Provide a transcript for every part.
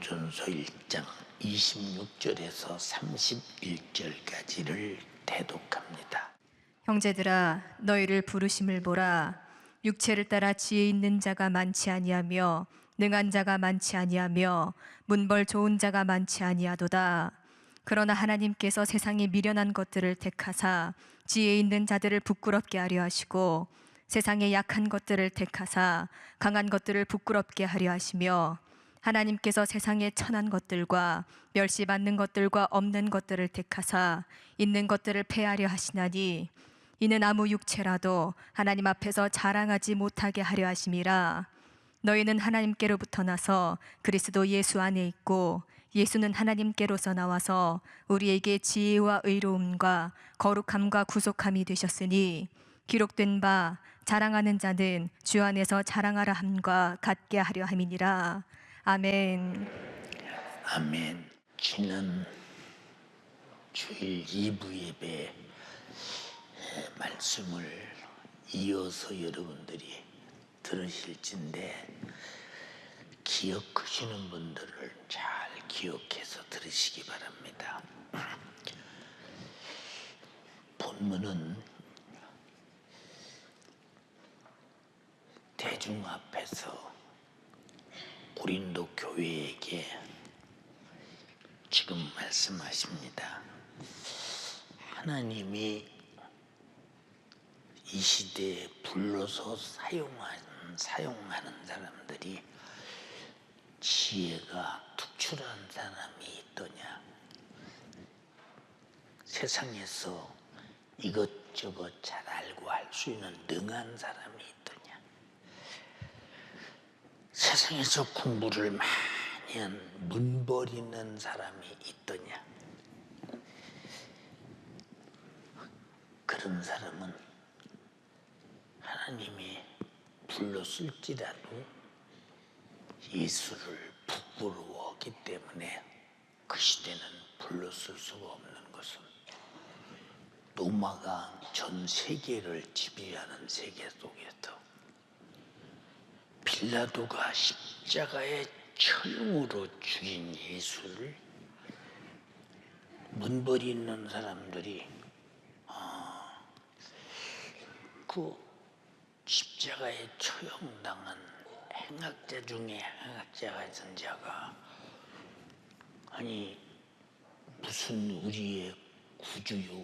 고린도전서 1장 26절에서 31절까지를 대독합니다. 형제들아, 너희를 부르심을 보라. 육체를 따라 지혜 있는 자가 많지 아니하며 능한 자가 많지 아니하며 문벌 좋은 자가 많지 아니하도다. 그러나 하나님께서 세상에 미련한 것들을 택하사 지혜 있는 자들을 부끄럽게 하려 하시고 세상에 약한 것들을 택하사 강한 것들을 부끄럽게 하려 하시며 하나님께서 세상에 천한 것들과 멸시받는 것들과 없는 것들을 택하사 있는 것들을 패하려 하시나니 이는 아무 육체라도 하나님 앞에서 자랑하지 못하게 하려 하심이라. 너희는 하나님께로부터 나서 그리스도 예수 안에 있고 예수는 하나님께로서 나와서 우리에게 지혜와 의로움과 거룩함과 구속함이 되셨으니 기록된 바 자랑하는 자는 주 안에서 자랑하라 함과 같게 하려 함이니라. 아멘. 아멘. 지난 주일 2부 예배 말씀을 이어서 여러분들이 들으실진데 기억하시는 분들을 잘 기억해서 들으시기 바랍니다. 본문은 대중 앞에서 고린도 교회에게 지금 말씀하십니다. 하나님이 이 시대에 불러서 사용하는 사람들이 지혜가 특출한 사람이 있더냐? 세상에서 이것저것 잘 알고 할 수 있는 능한 사람이 있더냐? 세상에서 공부를 많이 한 문벌 있는 사람이 있더냐? 그런 사람은 하나님이 불렀을지라도 예수를 부끄러워하기 때문에 그 시대는 불렀을 수가 없는 것은 로마가 전 세계를 지배하는 세계 속에서 빌라도가 십자가의 철음으로 죽인 예수를 문벌이 있는 사람들이 그 십자가에 처형당한 행악자 중에 행악자가 있던 자가 아니 무슨 우리의 구주요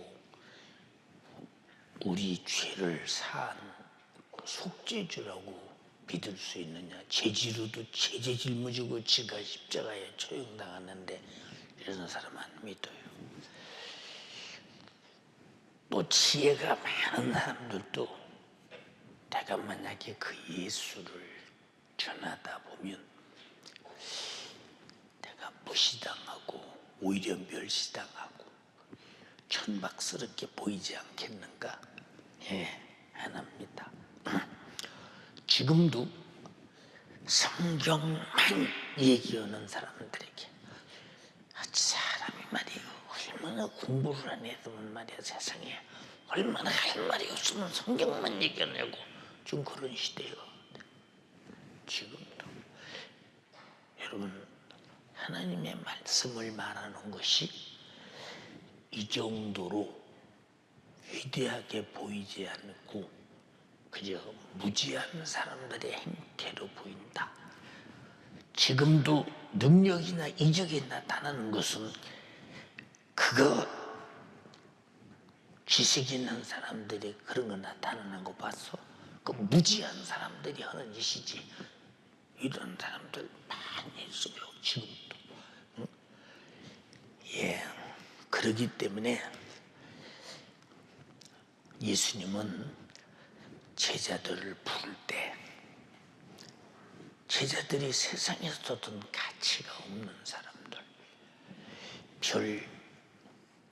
우리 죄를 사한 속죄주라고 믿을 수 있느냐? 죄지로도 죄제 짊어지고 지가 십자가에 처형당하는데 이런 사람 안 믿어요. 또 지혜가 많은 사람들도 내가 만약에 그 예수를 전하다 보면 내가 무시당하고 오히려 멸시당하고 천박스럽게 보이지 않겠는가? 안 합니다. 지금도 성경만 얘기하는 사람들에게 사람이 말이에요. 얼마나 공부를 안 했으면 말이야 세상에 얼마나 할 말이 없으면 성경만 얘기하냐고 지금 그런 시대예요. 지금도 여러분 하나님의 말씀을 말하는 것이 이 정도로 위대하게 보이지 않고 그저 무지한 사람들의 행태로 보인다. 지금도 능력이나 이적이 나타나는 것은 그거 지식 있는 사람들이 그런 거 나타나는 거 봤어? 그 무지한 사람들이 하는 짓이지. 이런 사람들 많이 있어요. 지금도. 응? 그러기 때문에 예수님은 제자들을 부를 때 제자들이 세상에서든 가치가 없는 사람들, 별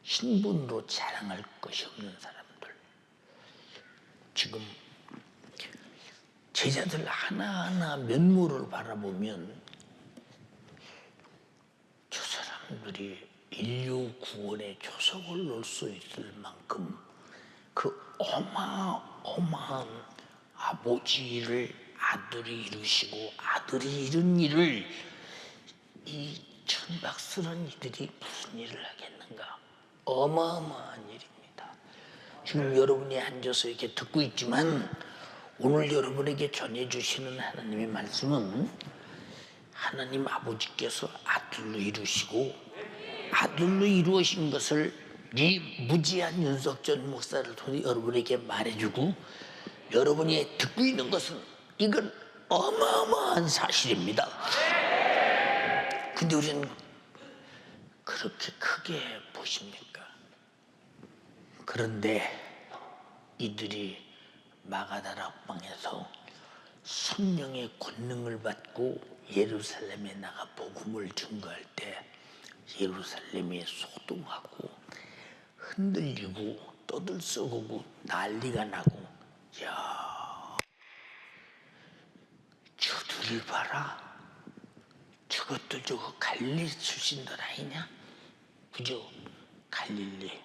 신분으로 자랑할 것이 없는 사람들, 지금 제자들 하나하나 면모를 바라보면 저 사람들이 인류 구원의 초석을 놓을 수 있을 만큼 그 어마어마한 아버지를 아들이 이루시고 아들이 이룬 일을 이 천박스러운 이들이 무슨 일을 하겠는가? 어마어마한 일입니다. 지금 여러분이 앉아서 이렇게 듣고 있지만 오늘 여러분에게 전해주시는 하나님의 말씀은 하나님 아버지께서 아들로 이루시고 아들로 이루어진 것을 이 무지한 윤석전 목사를 통해 여러분에게 말해주고 여러분이 듣고 있는 것은 이건 어마어마한 사실입니다. 근데 우리는 그렇게 크게 보십니까? 그런데 이들이 마가다라 옥방에서 성령의 권능을 받고 예루살렘에 나가 복음을 증거할 때 예루살렘이 소동하고 흔들리고 떠들썩하고 난리가 나고, 야, 저들을 봐라. 저것들 저거 갈릴리 출신들 아니냐? 그죠? 갈릴리는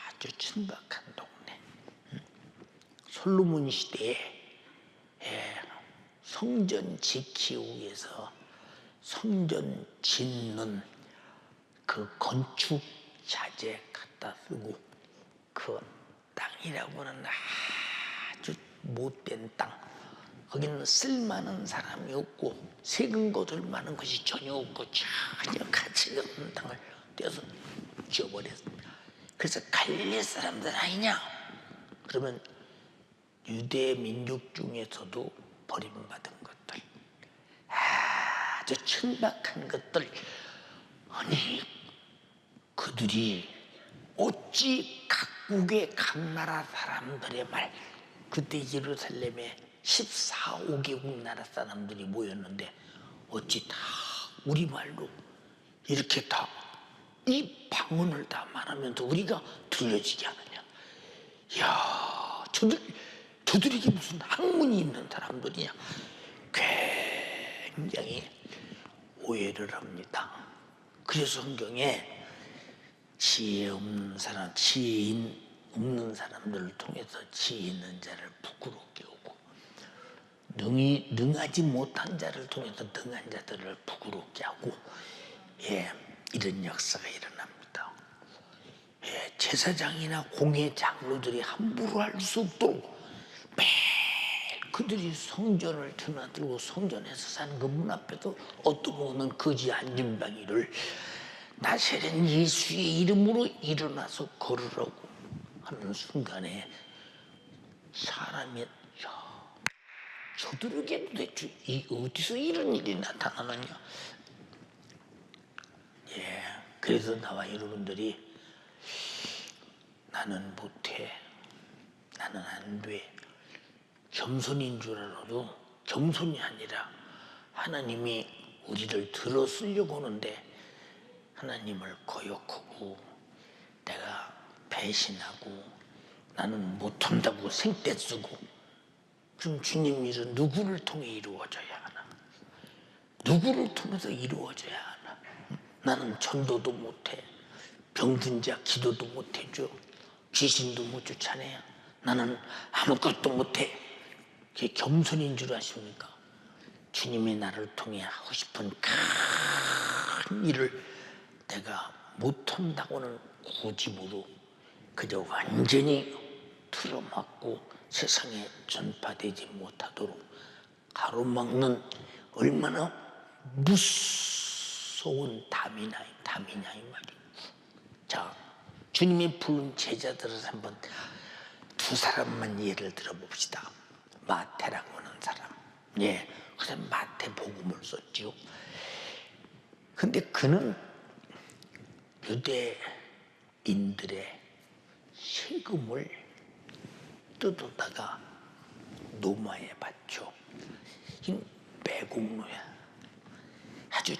아주 천박한 동네. 솔로몬 시대에 성전 지키기 위해서 성전 짓는 그 건축 자재 갖다 쓰고 그 땅이라고는 아주 못된 땅. 거기는 쓸만한 사람이 없고 세금 거둘 만한 것이 전혀 없고 전혀 가치가 없는 땅을 떼서 지어버렸습니다. 그래서 갈릴리 사람들 아니냐? 그러면 유대 민족 중에서도 버림받은 것들, 아주 천박한 것들, 아니 그들이 어찌 각국의 각 나라 사람들의 말, 그때 예루살렘에 14,5개국 나라 사람들이 모였는데 어찌 다 우리말로 이렇게 다 이 방언을 다 말하면서 우리가 들려지게 하느냐? 이야, 저들에게 무슨 학문이 있는 사람들이냐? 굉장히 오해를 합니다. 그래서 성경에 지혜 없는 사람, 지혜인 없는 사람들을 통해서 지혜 있는 자를 부끄럽게 하고 능하지 못한 자를 통해서 능한 자들을 부끄럽게 하고, 이런 역사가 일어납니다. 제사장이나 공회 장로들이 함부로 할 수 없도록 매일 그들이 성전을 드나들고 성전에서 사는 그 문 앞에도 어떤 분은 거지 안진뱅이를 나세렛 예수의 이름으로 일어나서 걸으라고 하는 순간에 사람이, 저들에게 도대체 어디서 이런 일이 나타나느냐? 그래서 나와 여러분들이 나는 못해, 나는 안 돼, 겸손인 줄 알아도 겸손이 아니라 하나님이 우리를 들어쓰려고 하는데 하나님을 거역하고 내가 배신하고 나는 못한다고 생떼 쓰고, 그럼 주님 일은 누구를 통해 이루어져야 하나? 누구를 통해서 이루어져야 하나? 나는 전도도 못해, 병든 자 기도도 못해줘, 귀신도 못 쫓아내, 나는 아무것도 못해. 그게 겸손인 줄 아십니까? 주님이 나를 통해 하고 싶은 큰 일을 내가 못한다고는 고집으로 그저 완전히 틀어막고 세상에 전파되지 못하도록 가로막는 얼마나 무서운 담이냐 이 말이에요. 자, 주님이 부른 제자들을 한번 두 사람만 예를 들어봅시다. 마태라고 하는 사람, 그래서 마태복음을 썼지요. 근데 그는 유대인들의 세금을 뜯어다가 노마에 바쳐. 이 매국노야.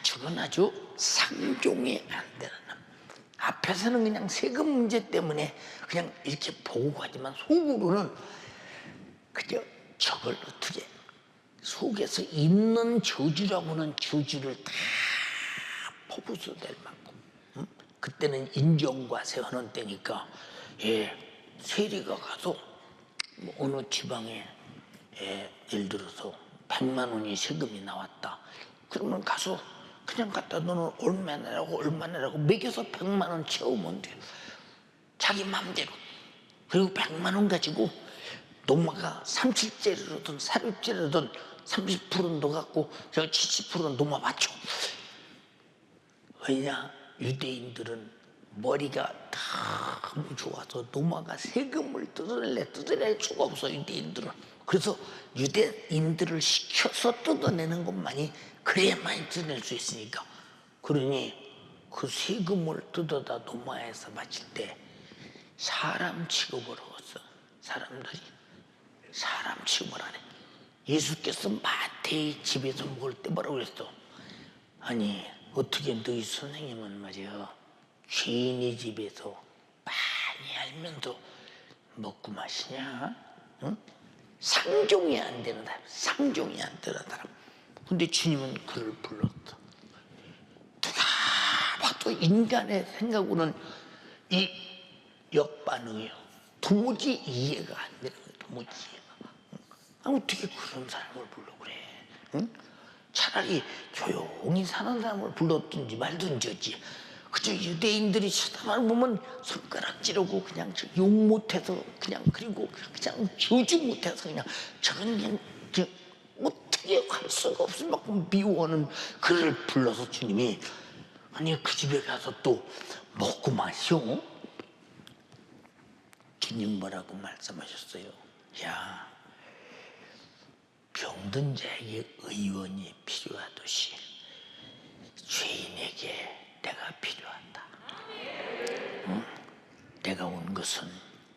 저건 아주 상종이 안 되는, 앞에서는 그냥 세금 문제 때문에 그냥 이렇게 보고 가지만 속으로는 그저 저걸 어떻게 속에서 있는 저주라고는 저주를 다 퍼부숴댈 만큼, 그때는 인정과세 하는 때니까 세리가 가서 뭐 어느 지방에 예를 들어서 100만 원이 세금이 나왔다. 그러면 가서 그냥 갖다 너는 얼마나라고 매겨서 100만 원 채우면 돼. 자기 마음대로. 그리고 100만 원 가지고 노마가 30짜리로든 40짜리로든 30%는 너 갖고 저 70%는 노마 맞춰. 왜냐? 유대인들은 머리가 너무 좋아서 노마가 세금을 뜯어낼 수가 없어. 유대인들은. 그래서 유대인들을 시켜서 뜯어내는 것만이 그래야만이 뜯어낼 수 있으니까. 그러니 그 세금을 뜯어다 노마에서 바칠 때 사람 취급을 하었어. 사람들이 사람 취급을 안 해. 예수께서 마태의 집에서 먹을 때 뭐라고 그랬어? 아니 어떻게 너희 선생님은 말이야 죄인의 집에서 많이 알면서 먹고 마시냐? 응? 상종이 안 되는 사람, 상종이 안 되는 사람. 근데 주님은 그를 불렀다. 누가 봐도 인간의 생각으로는 이 역반응이요. 도무지 이해가 안 되는 거예요. 도무지 이해가. 어떻게 그런 사람을 불러 그래? 응? 차라리 조용히 사는 사람을 불렀든지 말든지 했지. 그저 유대인들이 쳐다만 보면 손가락질하고 그냥 욕 못해서 그냥 그리고 그냥 저주 못해서 그냥 저건 그냥 어떻게 할 수가 없을 만큼 미워하는 그를 불러서 주님이 아니 그 집에 가서 또 먹고 마셔. 주님 뭐라고 말씀하셨어요? 야 병든 자에게 의원이 필요하듯이 죄인에게 내가 필요하다. 응? 내가 온 것은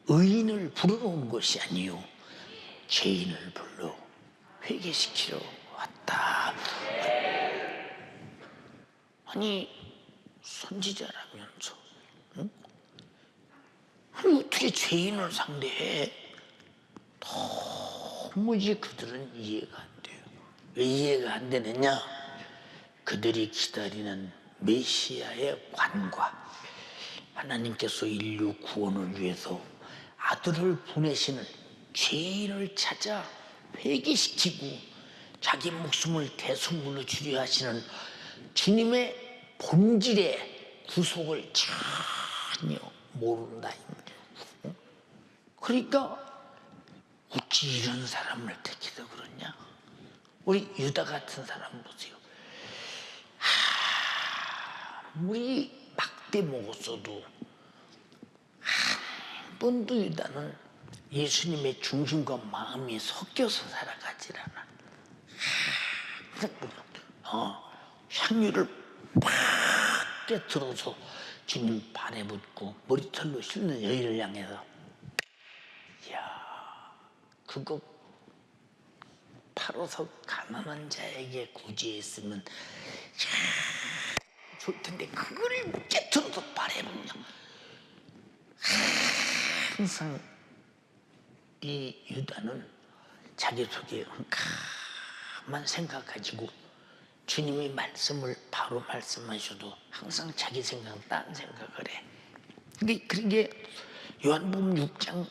의인을 부르러 온 것이 아니요 죄인을 불러 회개시키러 왔다. 아니 선지자라면서 응? 아니 어떻게 죄인을 상대해? 도무지 그들은 이해가 안 돼요. 왜 이해가 안 되느냐? 그들이 기다리는 메시아의 관과 하나님께서 인류 구원을 위해서 아들을 보내시는 죄인을 찾아 회개시키고 자기 목숨을 대속물로 주려 하시는 주님의 본질의 구속을 전혀 모른다 이 말이에요. 그러니까 어찌 이런 사람을 택해서 그러냐? 우리 유다 같은 사람 보세요. 아무리 막대 먹었어도 한 번도 유다는 예수님의 중심과 마음이 섞여서 살아가질 않아. 향유를 팍 깨트려서 주님 발에 붓고 머리털로 씻는 여인을 향해서 이야 그거 팔아서 가난한 자에게 구제했으면 좋을 텐데 그걸 깨트려서 발에 붓냐. 항상 이 유다는 자기 속에 흠가만 생각 가지고 주님이 말씀을 바로 말씀하셔도 항상 자기 생각, 딴 생각을 해. 그런 게 요한복음 6장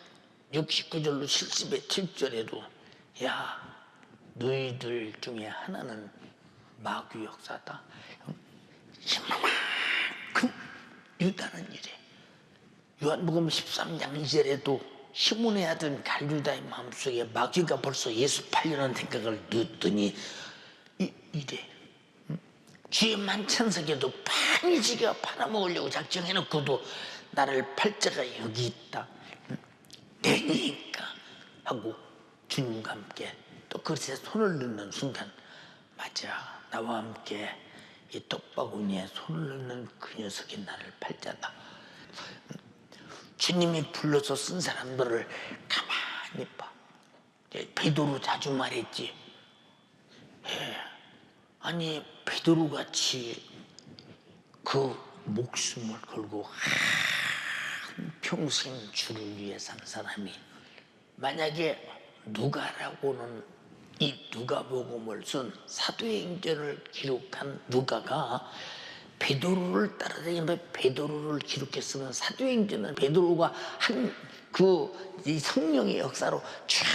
69절로 70의 7절에도 야 너희들 중에 하나는 마귀 역사다. 이만큼 유다는 이래. 요한복음 13장 2절에도 시몬의 아들 갈유다의 마음속에 마귀가 벌써 예수 팔려는 생각을 넣었더니 이래. 주의 만찬석에도 많이 지가 팔아먹으려고 작정해놓고도 나를 팔 자가 여기 있다. 내니까 하고 주님과 함께 또 그릇에 손을 넣는 순간 맞아 나와 함께 이 떡바구니에 손을 넣는 그 녀석이 나를 팔 자다. 주님이 불러서 쓴 사람들을 가만히 봐. 베드로 자주 말했지. 아니 베드로같이 그 목숨을 걸고 한평생 주를 위해 산 사람이 만약에 누가라고는 이 누가복음을 쓴 사도행전을 기록한 누가가 베드로를 따라다니며 베드로를 기록했으면 사도행전은 베드로가 한 이 성령의 역사로 쫙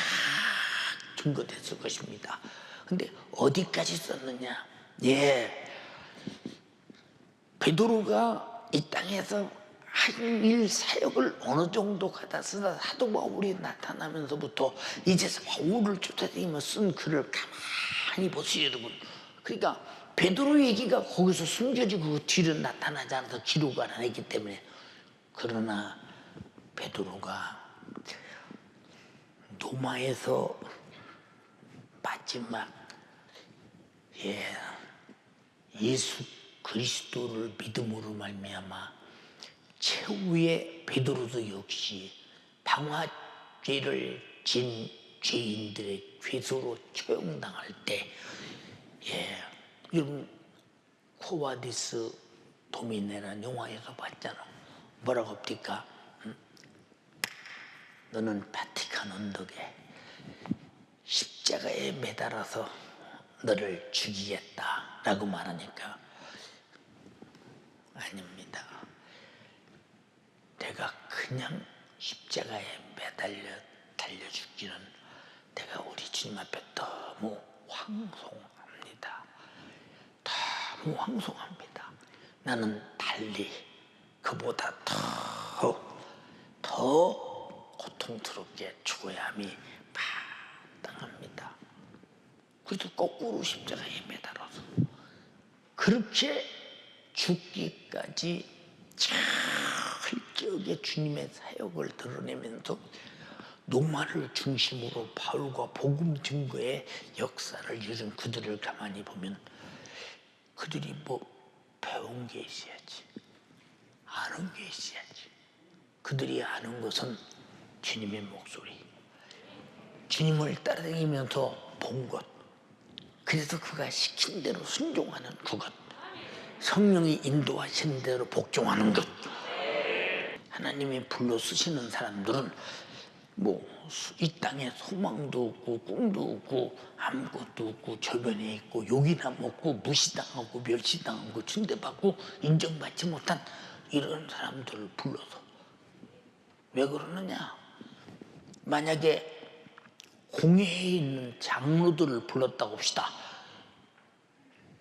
증거됐을 것입니다. 근데 어디까지 썼느냐? 예, 베드로가 이 땅에서 한 일 사역을 어느 정도 갖다 쓰다 사도 바울이 나타나면서부터 이제 바울을 쫓아다니며 쓴 글을 가만히 보세요, 여러분. 그러니까 베드로 얘기가 거기서 숨겨지고 그 뒤로 나타나지 않아서 기록을 안 했기 때문에. 그러나 베드로가 로마에서 마지막 예수 그리스도를 믿음으로 말미암아 최후의 베드로도 역시 방화죄를 진 죄인들의 괴소로 처형당할 때, 여러분 코바디스 도미네라는 영화에서 봤잖아. 뭐라고 합니까? 너는 바티칸 언덕에 십자가에 매달아서 너를 죽이겠다 라고 말하니까, 아닙니다. 내가 그냥 십자가에 매달려 달려 죽기는 내가 우리 주님 앞에 너무 황송합니다. 너무 황송합니다. 나는 달리 그보다 더 고통스럽게 죽어야 함이 마땅합니다. 그래서 거꾸로 십자가에 매달아서 그렇게 죽기까지 철저하게 주님의 사역을 드러내면서 로마를 중심으로 바울과 복음 증거의 역사를 이룬 그들을 가만히 보면 그들이 뭐 배운 게 있어야지, 아는 게 있어야지. 그들이 아는 것은 주님의 목소리, 주님을 따라다니면서 본 것, 그래서 그가 시킨 대로 순종하는 그것, 성령이 인도하시는 대로 복종하는 것. 하나님이 불러 쓰시는 사람들은 뭐 이 땅에 소망도 없고 꿈도 없고 아무것도 없고 저변에 있고 욕이나 먹고 무시당하고 멸시당하고 침대받고 인정받지 못한 이런 사람들을 불러서, 왜 그러느냐? 만약에 공회에 있는 장로들을 불렀다고 합시다.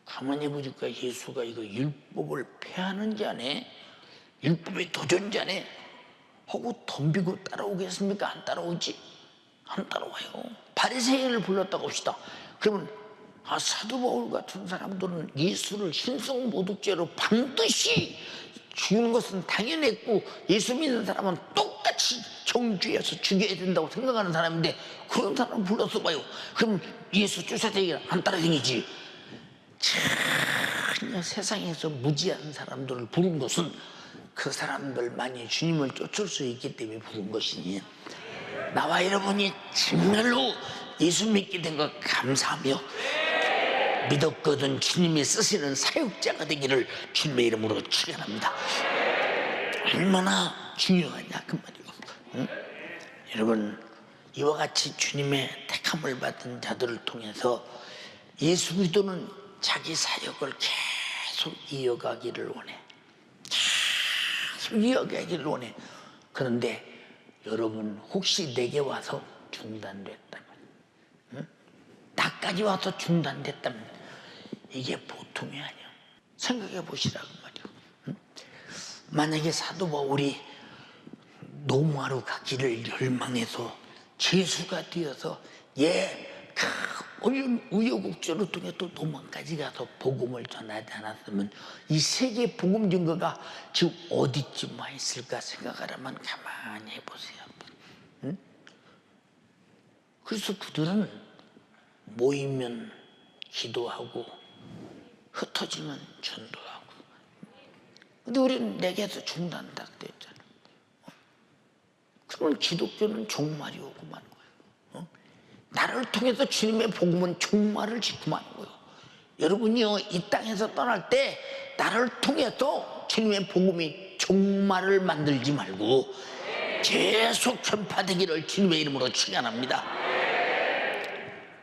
가만히 보니까 예수가 이거 율법을 폐하는 자네, 율법의 도전자네 하고 덤비고 따라오겠습니까? 안 따라오지? 안 따라와요. 바리새인을 불렀다고 합시다. 그러면 사도 바울 같은 사람들은 예수를 신성모독죄로 반드시 죽이는 것은 당연했고 예수 믿는 사람은 똑같이 정죄해서 죽여야 된다고 생각하는 사람인데 그런 사람 불러서 봐요. 그럼 예수 쫓아다니기 안 따라다니지. 전혀 세상에서 무지한 사람들을 부른 것은 그 사람들만이 주님을 쫓을 수 있기 때문에 부른 것이니, 나와 여러분이 정말로 예수 믿게 된 것 감사하며 믿었거든 주님이 쓰시는 사역자가 되기를 주님의 이름으로 축원합니다. 얼마나 중요하냐 그 말이고. 응? 여러분, 이와 같이 주님의 택함을 받은 자들을 통해서 예수 그리스도는 자기 사역을 계속 이어가기를 원해. 계속 이어가기를 원해. 그런데 여러분, 혹시 내게 와서 중단됐다면, 나까지 와서 중단됐다면 이게 보통이 아니야. 생각해 보시라고 말이야. 만약에 사도 바울이 노마로 가기를 열망해서 죄수가 되어서 우여곡절을 통해 또 도망까지 가서 복음을 전하지 않았으면 이 세계 복음 증거가 지금 어디쯤 와 있을까 생각하라면 가만히 해보세요. 응? 그래서 그들은 모이면 기도하고 흩어지면 전도하고. 근데 우리는 내게서 중단다 그랬잖아. 그러면 기독교는 종말이 오고 마는 거예요. 나를 통해서 주님의 복음은 종말을 짓고 마는 거예요. 여러분이요, 이 땅에서 떠날 때 나를 통해서 주님의 복음이 종말을 만들지 말고 계속 전파되기를 주님의 이름으로 축원합니다.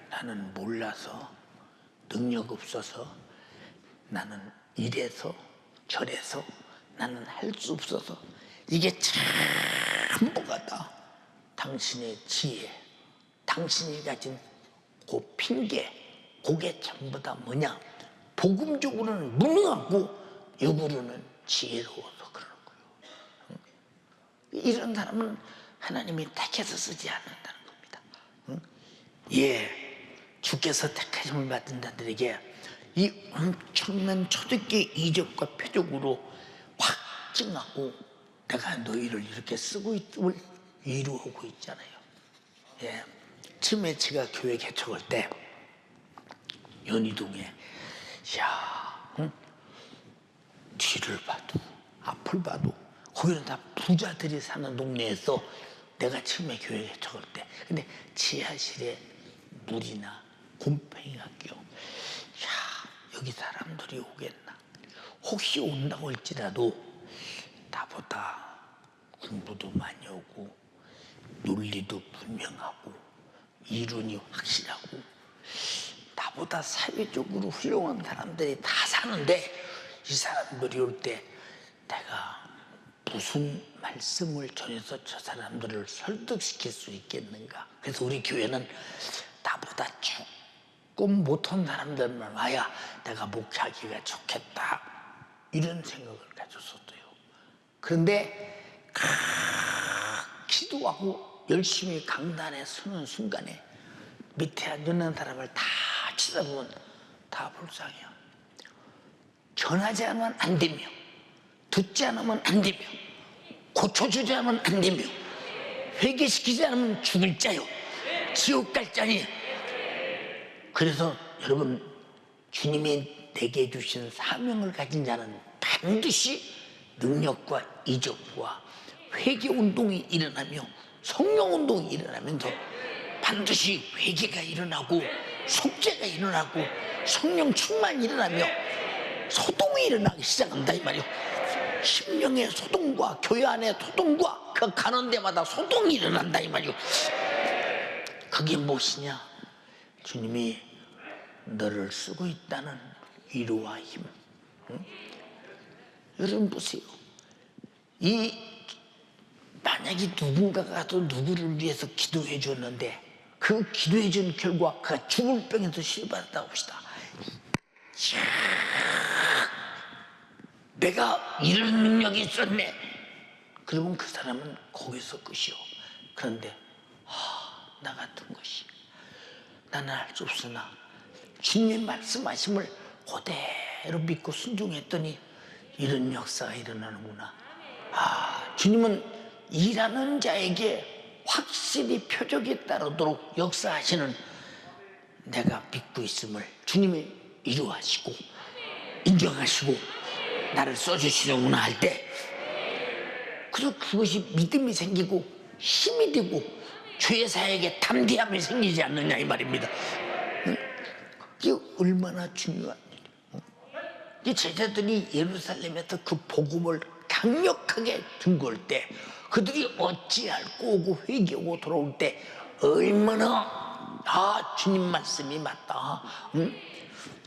나는 몰라서, 능력 없어서, 나는 이래서 저래서, 나는 할 수 없어서, 이게 전부가 다 당신의 지혜, 당신이 가진 그 핑계, 그게 전부 다 뭐냐? 복음적으로는 무능하고 육으로는 지혜로워서 그러는 거예요. 이런 사람은 하나님이 택해서 쓰지 않는다는 겁니다. 예, 주께서 택하심을 받은 자들에게 이 엄청난 초대교회 이적과 표적으로 확증하고 내가 너희를 이렇게 쓰고 있음을 이루어오고 있잖아요. 예, 처음에 제가 교회 개척할 때 연희동에 뒤를 봐도 앞을 봐도 거기는 다 부자들이 사는 동네에서 내가 처음에 교회 개척할 때 근데 지하실에 물이나 곰팡이가 껴. 여기 사람들이 오겠나? 혹시 온다고 할지라도 나보다 공부도 많이 오고 논리도 분명하고 이론이 확실하고 나보다 사회적으로 훌륭한 사람들이 다 사는데 이 사람들이 올 때 내가 무슨 말씀을 전해서 저 사람들을 설득시킬 수 있겠는가? 그래서 우리 교회는 나보다 조금 못한 사람들만 와야 내가 목회하기가 좋겠다 이런 생각을 가졌었어요. 그런데 기도하고 열심히 강단에 서는 순간에 밑에 앉아있는 사람을 다 쳐다보면 다 불쌍해요. 전하지 않으면 안 되며 듣지 않으면 안 되며 고쳐주지 않으면 안 되며 회개시키지 않으면 죽을 자요 지옥 갈 자니. 그래서 여러분 주님이 내게 주신 사명을 가진 자는 반드시 능력과 이적과 회개운동이 일어나며 성령운동이 일어나면서 반드시 회개가 일어나고 속죄가 일어나고 성령 충만이 일어나며 소동이 일어나기 시작한다 이 말이요. 심령의 소동과 교회 안의 소동과 그 가는 데마다 소동이 일어난다 이 말이요. 그게 무엇이냐? 주님이 너를 쓰고 있다는 위로와 힘. 응? 여러분 보세요. 만약에 누군가가 또 누구를 위해서 기도해 줬는데 그 기도해 준 결과 그가 죽을 병에서 치료받았다고 합시다. 내가 이런 능력이 있었네. 그러면 그 사람은 거기서 끝이요. 그런데 나 같은 것이 나는 할 수 없으나 주님 말씀하심을 그대로 믿고 순종했더니 이런 역사가 일어나는구나. 주님은 일하는 자에게 확실히 표적이 따르도록 역사하시는 내가 믿고 있음을 주님이 이루하시고 인정하시고 나를 써주시는구나 할 때 그래서 그것이 믿음이 생기고 힘이 되고 주의 사역에 담대함이 생기지 않느냐 이 말입니다. 이게 얼마나 중요한 일이에요. 제자들이 예루살렘에서 그 복음을 강력하게 증거할 때 그들이 어찌할꼬 오고 회개하고 돌아올 때 얼마나 주님 말씀이 맞다.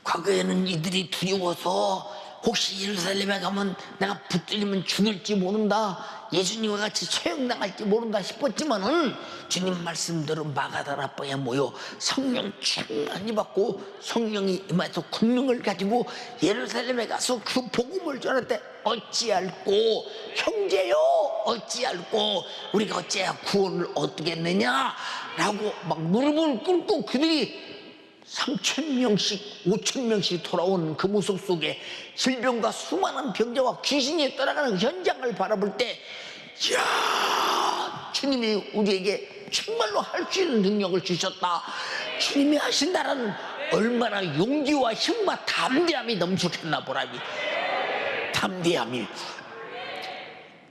과거에는 이들이 두려워서 혹시 예루살렘에 가면 내가 붙들리면 죽을지 모른다, 예수님과 같이 처형당할지 모른다 싶었지만은 주님 말씀대로 마가다라방에 모여 성령 충만히 받고 성령이 임해서 권능을 가지고 예루살렘에 가서 그 복음을 전할 때 어찌할꼬 형제요 어찌할꼬 우리가 어찌해야 구원을 얻겠느냐라고 막 무릎을 꿇고 그들이 3,000명씩 5,000명씩 돌아온 그 모습 속에 질병과 수많은 병자와 귀신이 떠나가는 현장을 바라볼 때 이야 주님이 우리에게 정말로 할 수 있는 능력을 주셨다. 주님이 하신다라는 얼마나 용기와 힘과 담대함이 넘치겠나 보라니. 담대함이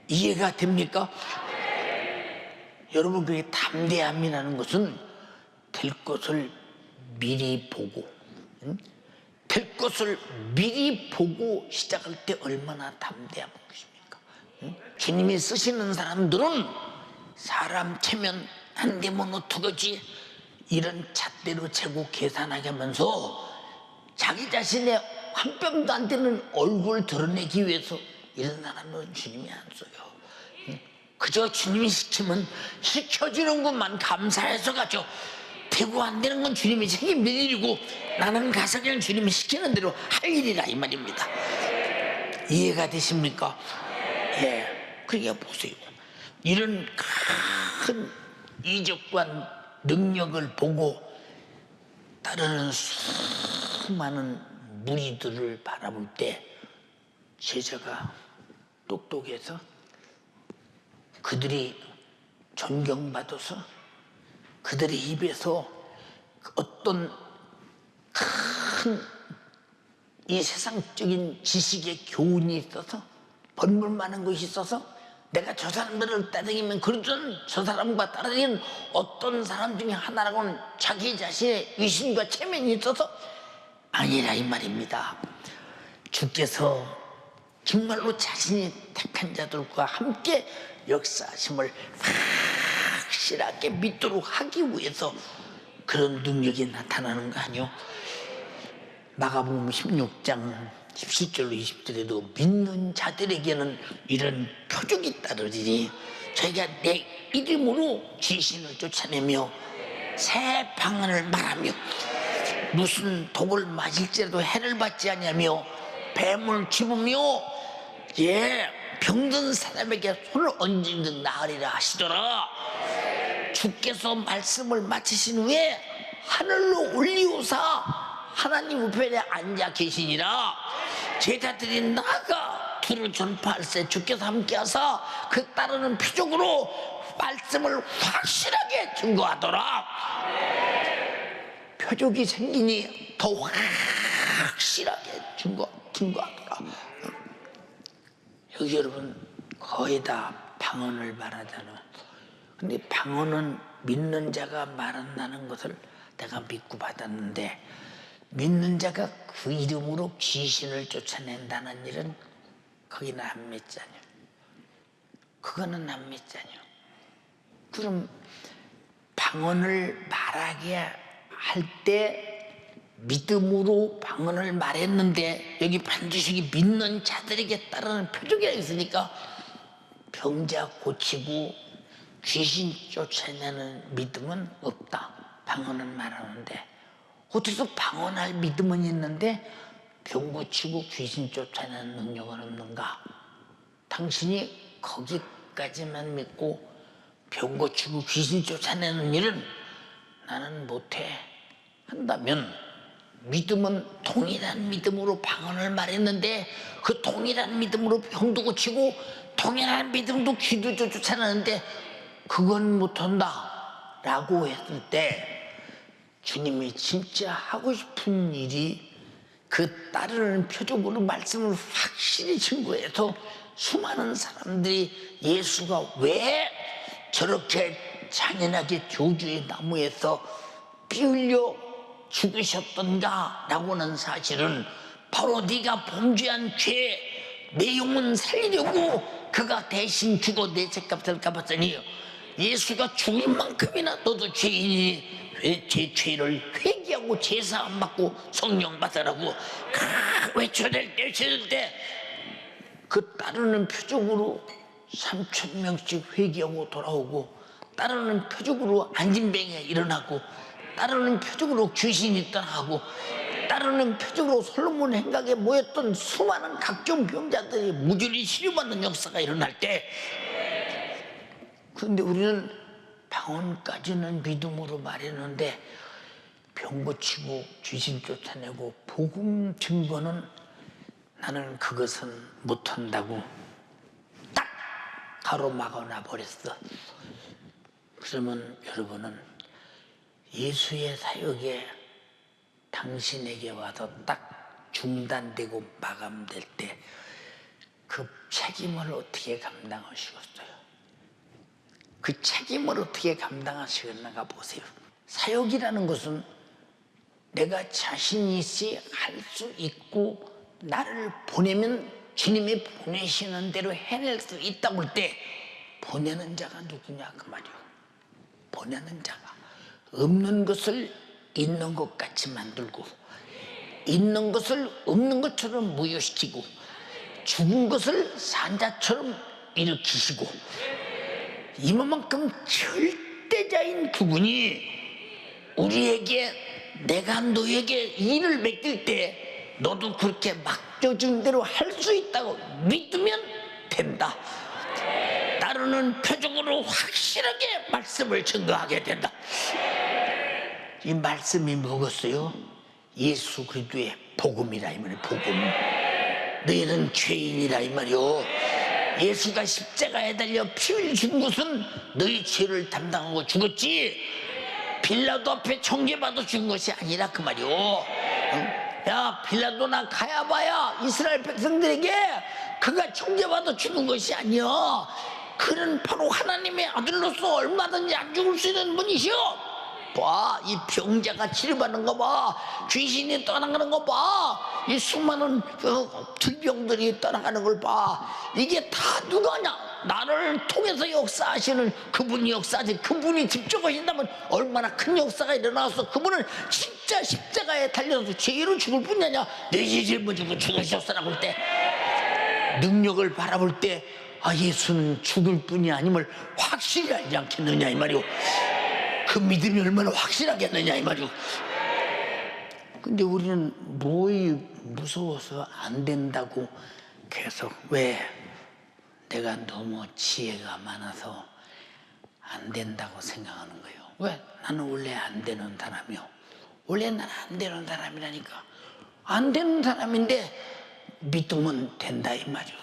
이해가 됩니까? 여러분 그게 담대함이라는 것은 될 것을 미리 보고 될 것을 미리 보고 시작할 때 얼마나 담대한 것입니까? 주님이 쓰시는 사람들은 사람 체면 안 되면 어떡하지? 이런 잣대로 재고 계산하게 하면서 자기 자신의 한 뼘도 안 되는 얼굴 드러내기 위해서 이런 사람은 주님이 안 써요. 그저 주님이 시키면 시켜주는 것만 감사해서 가죠. 되고 안 되는 건 주님이 책임질 일이고 나는 가서 그냥 주님이 시키는 대로 할 일이라 이 말입니다. 이해가 되십니까? 예. 그러니까 보세요. 이런 큰 이적과 능력을 보고 따르는 수많은 무리들을 바라볼 때 제자가 똑똑해서 그들이 존경받아서 그들의 입에서 어떤 큰 이 세상적인 지식의 교훈이 있어서 번물 많은 것이 있어서 내가 저 사람들을 따르기면 그러던 저 사람과 따르는 어떤 사람 중에 하나라고는 자기 자신의 의심과 체면이 있어서 아니라 이 말입니다. 주께서 정말로 자신이 택한 자들과 함께 역사하심을 확실하게 믿도록 하기 위해서 그런 능력이 나타나는 거 아니요? 마가복음 16장 17절로 20절에도 믿는 자들에게는 이런 표적이 따르리니 저희가 내 이름으로 귀신을 쫓아내며 새 방언을 말하며 무슨 독을 맞을지라도 해를 받지 아니하며 뱀을 집으며 병든 사람에게 손을 얹은 듯 나으리라 하시더라. 주께서 말씀을 마치신 후에 하늘로 올리우사 하나님 우편에 앉아 계시니라. 제자들이 나아가 둘을 전파할세 주께서 함께하사 그 따르는 표적으로 말씀을 확실하게 증거하더라. 표적이 생기니 더 확실하게 증거하더라. 여기 여러분 거의 다 방언을 말하잖아. 근데 방언은 믿는 자가 말한다는 것을 내가 믿고 받았는데 믿는 자가 그 이름으로 귀신을 쫓아낸다는 일은 거기는 안 믿잖아요. 그거는 안 믿잖아요. 그럼 방언을 말하게 할 때 믿음으로 방언을 말했는데 여기 반드시 믿는 자들에게 따르는 표적이 있으니까 병자 고치고 귀신 쫓아내는 믿음은 없다. 방언은 말하는데 어디서 방언할 믿음은 있는데 병 고치고 귀신 쫓아내는 능력은 없는가? 당신이 거기까지만 믿고 병 고치고 귀신 쫓아내는 일은 나는 못해 한다면 믿음은 동일한 믿음으로 방언을 말했는데 그 동일한 믿음으로 병도 고치고 동일한 믿음도 귀도 쫓아내는데 그건 못한다 라고 했을 때 주님이 진짜 하고 싶은 일이 그 따르는 표적으로 말씀을 확실히 증거해서 수많은 사람들이 예수가 왜 저렇게 잔인하게 저주의 나무에서 피 흘려 죽으셨던가 라고는 사실은 바로 네가 범죄한 죄 내 영혼 살리려고 그가 대신 죽어 내 죄값을 갚았으니 예수가 죽을 만큼이나 너도 죄인이니 제 죄를 회개하고 제사함 받고 성령 받으라고 외쳐낼 때 그 따르는 표적으로 3,000명씩 회개하고 돌아오고 따르는 표적으로 안진뱅이가 일어나고 따르는 표적으로 귀신이 떠나고 따르는 표적으로 솔로몬 행각에 모였던 수많은 각종 병자들이 무주리 치료받는 역사가 일어날 때 그런데 우리는 방언까지는 믿음으로 말했는데 병 고치고 귀신 쫓아내고 복음 증거는 나는 그것은 못한다고 딱 가로막아놔 버렸어. 그러면 여러분은 예수의 사역에 당신에게 와서 딱 중단되고 마감될 때 그 책임을 어떻게 감당하시겠어요? 그 책임을 어떻게 감당하시겠는가 보세요. 사역이라는 것은 내가 자신 있이 할 수 있고 나를 보내면 주님이 보내시는 대로 해낼 수 있다고 할 때 보내는 자가 누구냐 그 말이요. 보내는 자가 없는 것을 있는 것 같이 만들고 있는 것을 없는 것처럼 무효시키고 죽은 것을 산 자처럼 일으키시고 이만큼 절대자인 그분이 우리에게 내가 너에게 일을 맡길 때 너도 그렇게 맡겨준 대로 할 수 있다고 믿으면 된다. 따르는 표적으로 확실하게 말씀을 증거하게 된다. 이 말씀이 뭐겠어요? 예수 그리스도의 복음이라 이 말이에요. 복음. 너희는 죄인이라 이 말이요. 예수가 십자가에 달려 피 흘려 죽은 것은 너희 죄를 담당하고 죽었지 빌라도 앞에 청계받아 죽은 것이 아니라 그 말이요. 야, 빌라도나 가야바야 이스라엘 백성들에게 그가 청계받아 죽은 것이 아니야. 그는 바로 하나님의 아들로서 얼마든지 안 죽을 수 있는 분이시오. 봐, 이 병자가 치료받는 거 봐, 귀신이 떠나가는 거 봐, 이 수많은 들병들이 떠나가는 걸 봐. 이게 다 누가냐? 나를 통해서 역사하시는 그분이 역사하지. 그분이 직접 하신다면 얼마나 큰 역사가 일어나서 그분은 진짜 십자가에 달려서 죄로 죽을 뿐이냐? 내 죄 짊어지고 죽으셨으라고 할 때, 능력을 바라볼 때, 아, 예수는 죽을 뿐이 아님을 확실히 알지 않겠느냐 이 말이오. 그 믿음이 얼마나 확실하겠느냐 이 말이오. 근데 우리는 뭐이 무서워서 안 된다고 계속, 왜? 내가 너무 지혜가 많아서 안 된다고 생각하는 거예요. 왜? 나는 원래 안 되는 사람이요. 원래 난 안 되는 사람이라니까. 안 되는 사람인데 믿으면 된다 이 말이오.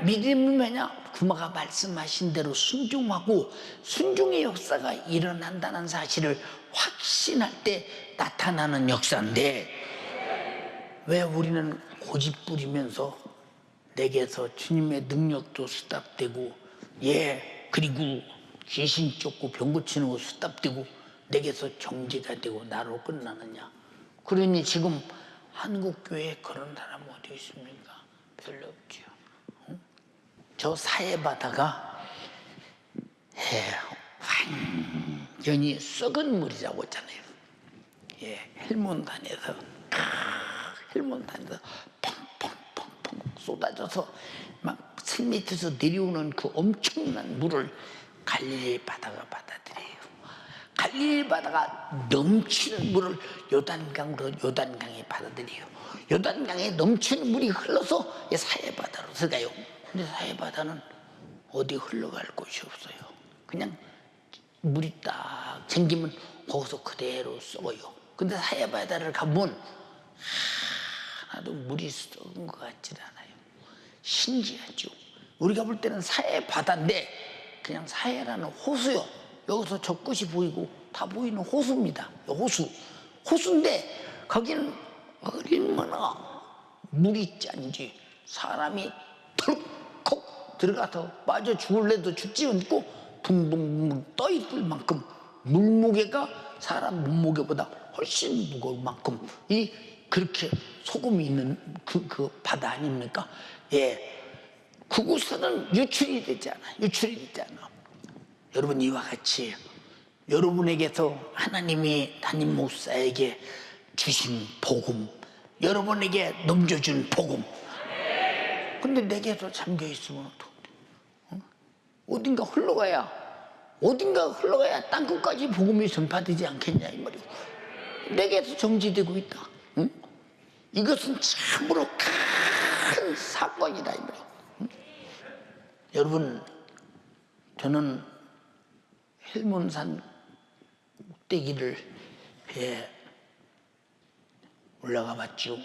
믿음이 뭐냐? 구마가 말씀하신 대로 순종하고 순종의 역사가 일어난다는 사실을 확신할 때 나타나는 역사인데, 왜 우리는 고집 부리면서 내게서 주님의 능력도 수답되고, 예, 그리고 귀신 쫓고 병 고치는 거 수답되고 내게서 정지가 되고 나로 끝나느냐? 그러니 지금 한국교회에 그런 사람 어디 있습니까? 별로 없죠. 저 사해바다가 완전히 썩은 물이라고 했잖아요. 예, 헬몬단에서 헬몬단에서 펑펑펑펑 쏟아져서 막 산 밑에서 내려오는 그 엄청난 물을 갈릴리 바다가 받아들여요. 갈릴리 바다가 넘치는 물을 요단강으로 요단강에 받아들여요. 요단강에 넘치는 물이 흘러서 사해바다로 들어가요. 근데 사해바다는 어디 흘러갈 곳이 없어요. 그냥 물이 딱 생기면 거기서 그대로 썩어요. 근데 사해바다를 가면 하나도 물이 썩은 것 같지 않아요. 신기하죠. 우리가 볼 때는 사해바다인데 그냥 사해라는 호수요. 여기서 저 끝이 보이고 다 보이는 호수입니다. 호수. 호수인데 거기는 얼마나 물이 짠지 사람이 덜컥 들어가서 빠져 죽을래도 죽지 않고 붕붕붕 떠있을 만큼 물무게가 사람 몸무게보다 훨씬 무거울 만큼 그렇게 소금이 있는 그 바다 아닙니까? 예, 그곳에는 유출이 되지 않아. 여러분, 이와 같이 여러분에게서 하나님이 담임 목사에게 주신 복음, 여러분에게 넘겨준 복음, 근데 내게서 잠겨있으면 어딘가 흘러가야 땅끝까지 복음이 전파되지 않겠냐 이 말이오. 내게서 정지되고 있다. 응? 이것은 참으로 큰 사건이다 이 말이오. 응? 여러분, 저는 헬몬산 꼭대기를 올라가 봤죠.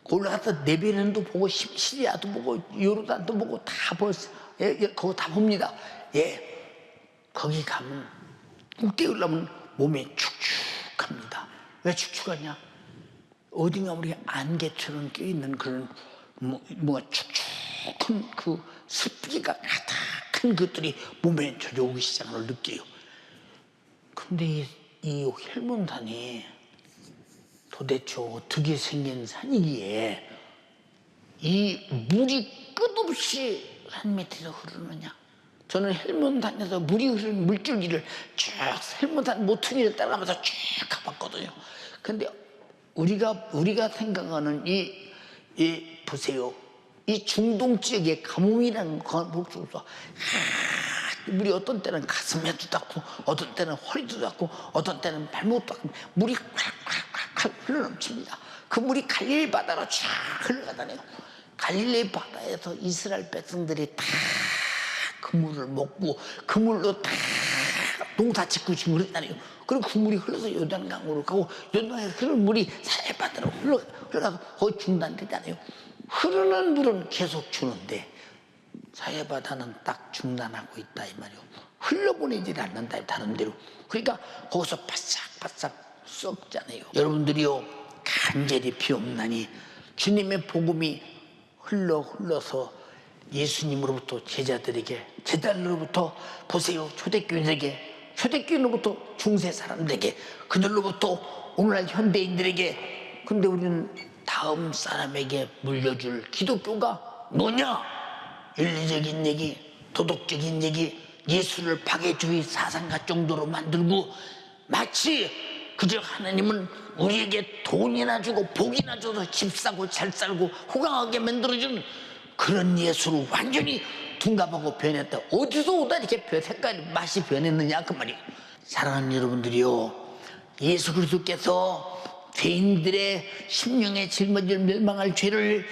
올라가서 네베는도 보고 시리아도 보고 요르단도 보고 다 벌써 그거 다 봅니다. 예, 거기 가면 꼭대기 올라면 몸이 축축합니다. 왜 축축하냐? 어딘가 우리 안개처럼 껴있는 그런 뭐가 축축한 그 습기가 가득한 것들이 몸에 들어오기 시작을 느껴요. 근데 이 헬몬산이 도대체 어떻게 생긴 산이기에 이 물이 끝없이 산 밑에서 흐르느냐? 저는 헬몬산에서 물이 흐르는 물줄기를 쭉 헬몬산 모퉁이를 따라가면서 쭉 가봤거든요. 근데 우리가 생각하는 보세요. 이 중동 지역의 가뭄이라는 목적으로 물이 어떤 때는 가슴에도 닿고 어떤 때는 허리도 닿고 어떤 때는 발목도 닿고 물이 콸콸콸콸 흘러넘칩니다. 그 물이 갈릴리 바다로 쫙 흘러가다니요. 갈릴리 바다에서 이스라엘 백성들이 다 그 물을 먹고 그 물로 다 농사 짓고 지금 그랬다니요. 그리고 그 물이 흘러서 요단강으로 가고 요단강에서 그런 물이 사해 바다로 흘러가서 거의 중단되잖아요. 흐르는 물은 계속 주는데 사해 바다는 딱 중단하고 있다 이 말이요. 흘러보내질 않는다 다른 데로. 그러니까 거기서 바싹바싹 썩잖아요. 여러분들이요 간절히 비옵나니 주님의 복음이 흘러서 예수님으로부터 제자들로부터 보세요. 초대교인으로부터 중세 사람들에게, 그들로부터 오늘날 현대인들에게. 근데 우리는 다음 사람에게 물려줄 기독교가 뭐냐? 윤리적인 얘기, 도덕적인 얘기, 예수를 박애주의 사상가 정도로 만들고 마치 그저 하나님은 우리에게 돈이나 주고 복이나 줘서 집 사고 잘 살고 호강하게 만들어준 그런 예수로 완전히 둔갑하고 변했다. 어디서 오다 이렇게 색깔 맛이 변했느냐 그 말이에요. 사랑하는 여러분들이요, 예수 그리스도께서 죄인들의 심령에 짊어질 멸망할 죄를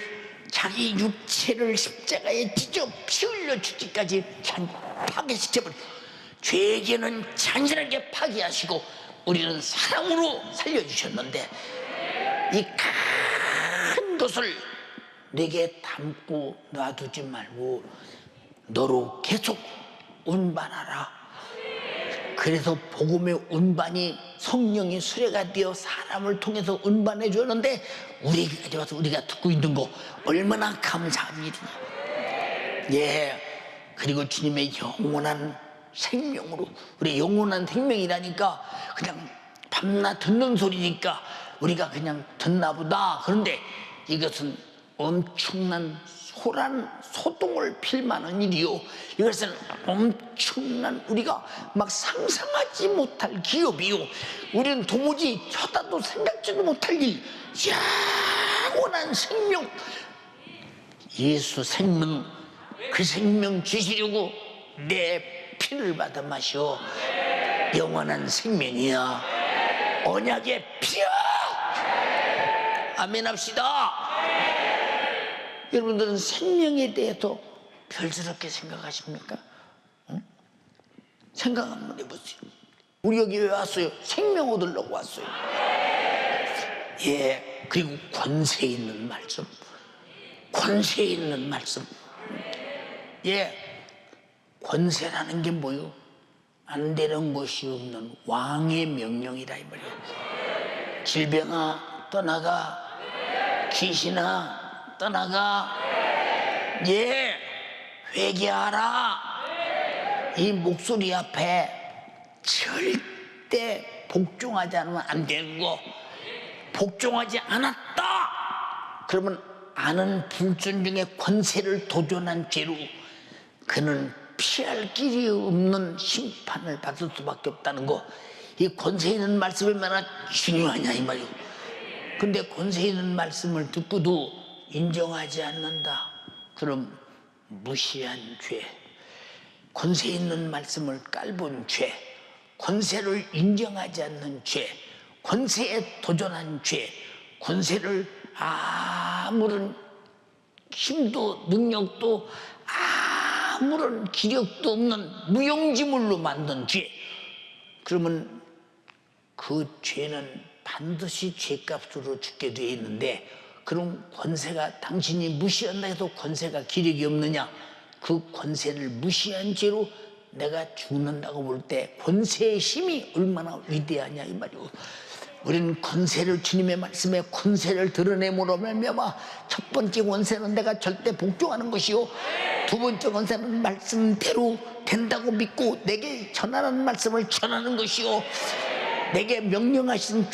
자기 육체를 십자가에 찢어 피 흘려 죽기까지 파괴시켜버려. 죄에게는 잔인하게 파괴하시고 우리는 사랑으로 살려주셨는데 이 큰 것을 내게 담고 놔두지 말고 너로 계속 운반하라. 그래서 복음의 운반이 성령이 수레가 되어 사람을 통해서 운반해 주었는데 우리에게 와서 우리가 듣고 있는 거 얼마나 감사한 일이냐. 예, 그리고 주님의 영원한 생명으로, 우리 영원한 생명이라니까 그냥 밤낮 듣는 소리니까 우리가 그냥 듣나 보다. 그런데 이것은 엄청난 소동을 필 만한 일이요. 이것은 엄청난 우리가 막 상상하지 못할 기업이요. 우리는 도무지 쳐다도 생각지도 못할 일. 영원한 생명, 예수 생명, 그 생명 주시려고 내 피를 받아 마셔. 영원한 생명이야. 언약의 피야. 아멘 합시다. 여러분들은 생명에 대해서 별스럽게 생각하십니까? 응? 생각 한번 해보세요. 우리 여기 왜 왔어요? 생명 얻으려고 왔어요. 예, 그리고 권세 있는 말씀, 권세 있는 말씀. 예, 권세라는 게 뭐요? 안 되는 것이 없는 왕의 명령이라 이 말이에요. 질병아 떠나가, 귀신아 떠나가. 예, 회개하라. 이 목소리 앞에 절대 복종하지 않으면 안 되는 거. 복종하지 않았다 그러면 아는 불존중의 권세를 도전한 죄로 그는 피할 길이 없는 심판을 받을 수밖에 없다는 거. 이 권세 있는 말씀이 얼마나 중요하냐 이 말이에요. 근데 권세 있는 말씀을 듣고도 인정하지 않는다. 그럼 무시한 죄, 권세 있는 말씀을 깔본 죄, 권세를 인정하지 않는 죄, 권세에 도전한 죄, 권세를 아무런 힘도 능력도 아무런 기력도 없는 무용지물로 만든 죄. 그러면 그 죄는 반드시 죄값으로 죽게 되어 있는데, 그럼 권세가 당신이 무시한다 해도 권세가 기력이 없느냐? 그 권세를 무시한 죄로 내가 죽는다고 볼 때 권세의 힘이 얼마나 위대하냐 이 말이오. 우리는 권세를, 주님의 말씀에 권세를 드러내므로 말미암아 첫 번째 권세는 내가 절대 복종하는 것이요, 두 번째 권세는 말씀대로 된다고 믿고 내게 전하는 말씀을 전하는 것이요, 내게 명령하신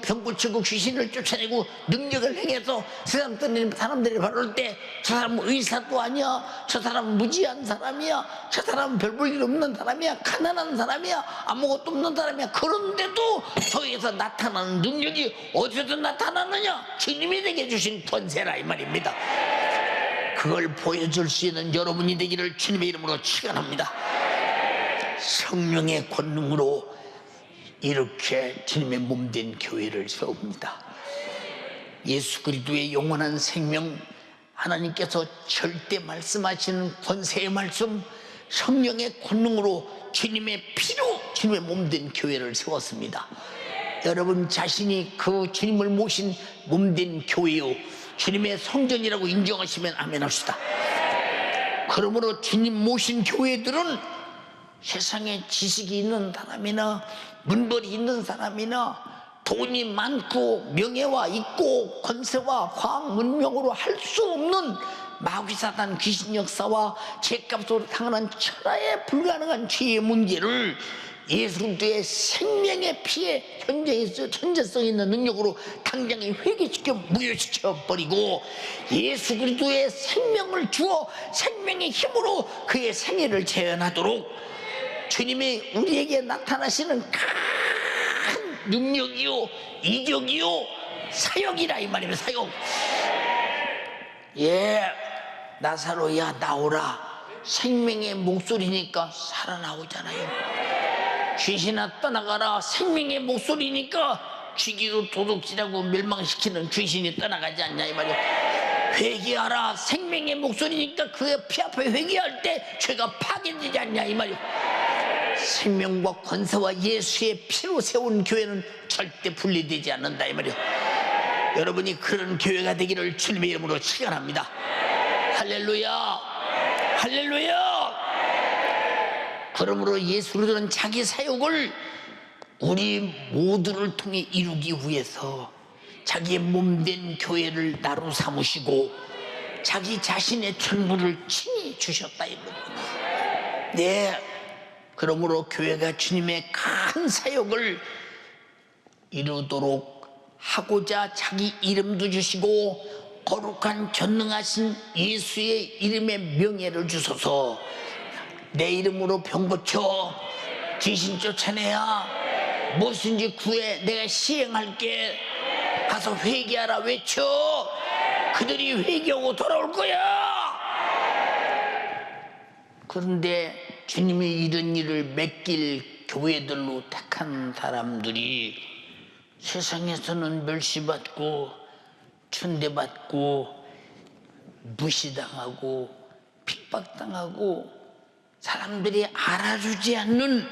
병고치고 귀신을 쫓아내고 능력을 행해서 사람들이 바라볼 때 저 사람은 의사도 아니야, 저 사람은 무지한 사람이야, 저 사람은 별 볼 일 없는 사람이야, 가난한 사람이야, 아무것도 없는 사람이야. 그런데도 저에서 나타나는 능력이 어디서 나타나느냐? 주님이 내게 주신 권세라 이 말입니다. 그걸 보여줄 수 있는 여러분이 되기를 주님의 이름으로 축원합니다. 성령의 권능으로 이렇게 주님의 몸된 교회를 세웁니다. 예수 그리스도의 영원한 생명, 하나님께서 절대 말씀하시는 권세의 말씀, 성령의 권능으로 주님의 피로 주님의 몸된 교회를 세웠습니다. 여러분 자신이 그 주님을 모신 몸된 교회요, 주님의 성전이라고 인정하시면 아멘 합시다. 그러므로 주님 모신 교회들은 세상에 지식이 있는 사람이나 문벌이 있는 사람이나 돈이 많고 명예와 있고 권세와 과학 문명으로 할 수 없는 마귀사단 귀신 역사와 죄값으로 당하는 천하에 불가능한 죄의 문제를 예수 그리스도의 생명의 피에 현재성 있는 능력으로 당장에 회개시켜 무효시켜 버리고 예수 그리스도의 생명을 주어 생명의 힘으로 그의 생애를 재현하도록 주님이 우리에게 나타나시는 큰 능력이요 이적이요 사역이라 이 말입니다. 사역. 나사로야 나오라. 생명의 목소리니까 살아나오잖아요. 귀신아 떠나가라. 생명의 목소리니까 죽이고 도둑질하고 멸망시키는 귀신이 떠나가지 않냐 이 말이야. 회개하라. 생명의 목소리니까 그의 피 앞에 회개할 때 죄가 파괴되지 않냐 이 말이야. 생명과 권세와 예수의 피로 세운 교회는 절대 분리되지 않는다 이 말이야. 여러분이 그런 교회가 되기를 주님의 이름으로 축원합니다. 할렐루야, 할렐루야. 그러므로 예수 그리스도는 자기 사역을 우리 모두를 통해 이루기 위해서 자기의 몸된 교회를 나로 삼으시고 자기 자신의 전부를 친히 주셨다 이 말입니다. 그러므로 교회가 주님의 큰 사역을 이루도록 하고자 자기 이름도 주시고 거룩한 전능하신 예수의 이름의 명예를 주소서. 내 이름으로 병 고쳐 귀신 쫓아내야 무엇인지 구해 내가 시행할게. 가서 회개하라 외쳐. 그들이 회개하고 돌아올 거야. 그런데 주님이 이런 일을 맡길 교회들로 택한 사람들이 세상에서는 멸시받고 천대받고 무시당하고 핍박당하고 사람들이 알아주지 않는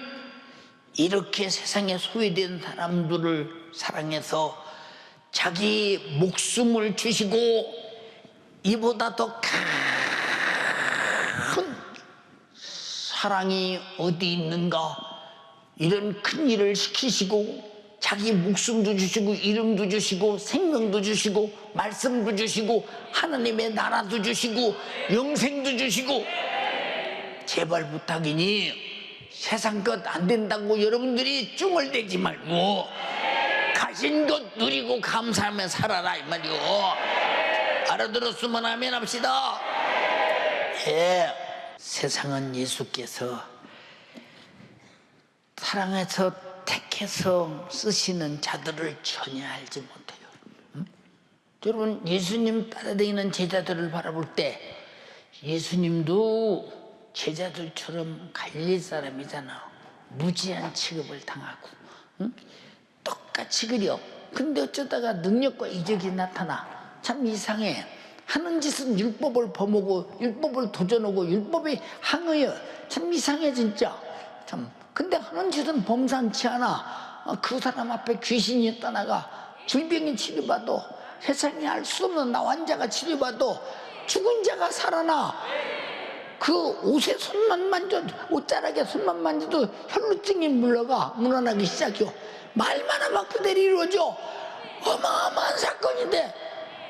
이렇게 세상에 소외된 사람들을 사랑해서 자기 목숨을 주시고 이보다 더 큰 사랑이 어디 있는가. 이런 큰 일을 시키시고 자기 목숨도 주시고 이름도 주시고 생명도 주시고 말씀도 주시고 하나님의 나라도 주시고 영생도 주시고. 제발 부탁이니 세상 것 안 된다고 여러분들이 쭝얼대지 말고 가신 것 누리고 감사하며 살아라 이 말이요. 알아들었으면 아멘 합시다. 세상은 예수께서 사랑해서 택해서 쓰시는 자들을 전혀 알지 못해요. 여러분 예수님 따라다니는 제자들을 바라볼 때 예수님도 제자들처럼 갈릴 사람이잖아. 무지한 취급을 당하고 똑같이 그려. 근데 어쩌다가 능력과 이적이 나타나. 참 이상해. 하는 짓은 율법을 범하고 율법을 도전하고 율법에 항의해. 참 이상해 진짜. 참. 근데 하는 짓은 범상치 않아. 그 사람 앞에 귀신이 떠나가. 질병이 치료받아. 세상에 알 수 없는 나환자가 치료받아. 죽은 자가 살아나. 그 옷에 손만 만져, 옷자락에 손만 만져도 혈루증이 물러가 문어나기 시작해요. 말만 하면 그대로 이루어져. 어마어마한 사건인데